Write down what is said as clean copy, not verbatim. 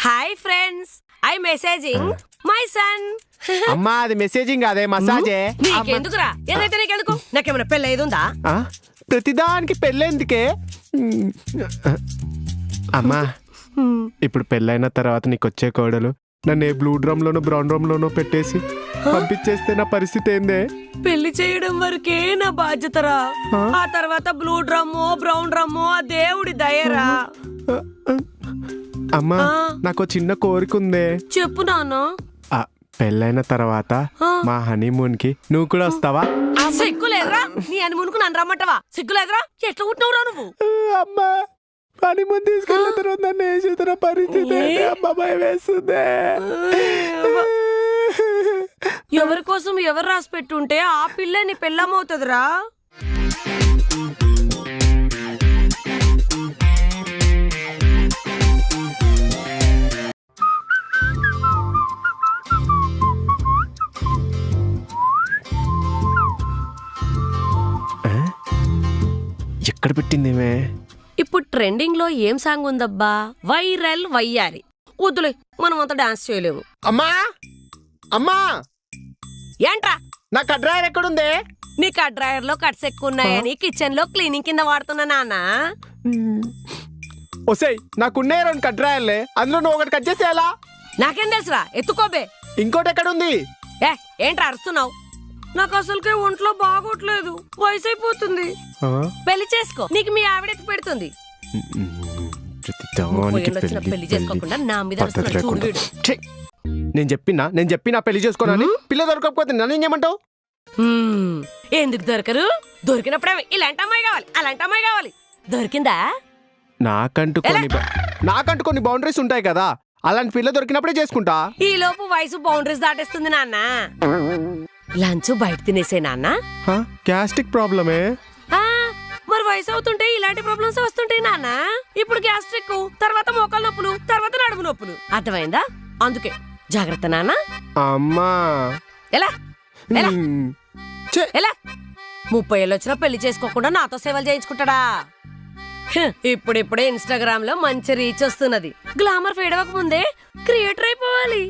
Hi friends, I messaging my son. అమ్మా అది messaging అదే మసాజే. నీకెందుకురా? ఏదైతే నీకెందుకు? నాకేమైనా పెళ్ళి అయ్యిందా? ప్రతిదానికి పెళ్ళెందుకే అమ్మా? ఇప్పుడు పెళ్ళైన తర్వాత నీకు వచ్చే కోడలు నన్ను ఏ బ్లూ డ్రమ్ లోనో బ్రౌన్ డ్రమ్ లోనో పెట్టేసి పంపించేస్తే నా పరిస్థితి ఏందే? పెళ్లి చేయడం వరకే నా బాధ్యతరా. ఆ తర్వాత బ్లూ డ్రమ్మో బ్రౌన్ డ్రమ్మో ఆ దేవుడి దయరా. అమ్మా నాకు చిన్న కోరిక ఉందే. చెప్పు నాన్న. పెళ్ళైన తర్వాత మా హనీమూన్ కి నువ్వు కూడా వస్తావా? సిగ్గులేదురా? నీ హనీమూన్కు నన్ను రమ్మంటావా? సిగ్గులేదురా? ఎట్లా ఉంటున్నావురా నువ్వు? అమ్మా హనీమూన్ తీసుకెళ్ళిన తర్వాత నన్ను ఏం చేస్తున్న పరిస్థితి అమ్మా భయం వేస్తుంది. ఎవరి కోసం ఎవరు రాసి పెట్టుంటే ఆ పిల్ల నీ పెళ్ళమవుతుందిరా. ఎక్కడ పెట్టిందేమే? ఇప్పుడు ట్రెండింగ్ లో ఏం సాంగ్ ఉందబ్బా? వైరల్ వయ్యారి. వద్దులే, మనం అంతా డాన్స్ చేయలేము. అమ్మా అమ్మా ఏంట్రా? నా కడ్రాయర్ ఎక్కడుందే? నీ కట్ డ్రైవర్ లో కట్స్ ఎక్కువ ఉన్నాయని కిచెన్ లో క్లీనింగ్ కింద వాడుతున్నా నాన్న. ఒసేయ్ నాకున్నే 2 కడ్రాయర్లే, అందులో నువ్వు ఒకటి కట్ చేస్తే ఎలా? నాకేం తెలుసురా? ఎత్తుకోబే. ఇంకోటి ఎక్కడుంది? ఏంట్రా అరుస్తున్నావు? నాకు అసలుకే ఒంట్లో బాగోట్లేదు, వయసు అయిపోతుంది. పెళ్లి చేసుకో, నీకు మీ ఆవిడెత్తి పెడుతుంది. పెళ్లి చేసుకోకుండా నా మీద చూడు వీడు. నేను చెప్పినా పెళ్లి చేసుకోనని. పిల్ల దొరకకపోతే నన్ను ఏమంటావు? ఎందుకు దొరకరు? దొరికినప్పుడే ఇలాంటి అమ్మాయి కావాలి, అలాంటి అమ్మాయి కావాలి. దొరికిందా? నాకంటూ కొన్ని బౌండరీస్ ఉంటాయి కదా, అలాంటి పిల్ల దొరికినప్పుడే చేసుకుంటా. ఈ లోపు వయసు బౌండరీస్ దాటేస్తుంది నాన్న. లంచ్ బయట తినేసే నాన్న. గ్యాస్ట్రిక్ ప్రాబ్లమే. మరి వయసు అవుతుంటే ఇలాంటి ప్రాబ్లమ్స్ వస్తుంటాయి నాన్న. ఇప్పుడు గ్యాస్ట్రిక్, తర్వాత మోకాలు నొప్పులు, తర్వాత నడుము నొప్పులు. అర్థమైందా? అందుకే జాగ్రత్త నాన్న. అమ్మా ఎలా 30 ఏళ్ళు వచ్చినా పెళ్లి చేసుకోకుండా నాతో సేవలు చేయించుకుంటాడా? ఇప్పుడిప్పుడే ఇన్స్టాగ్రామ్ లో మంచి రీచ్ వస్తున్నది. గ్లామర్ ఫేడ్ అవ్వక ముందే క్రియేటర్ అయిపోవాలి.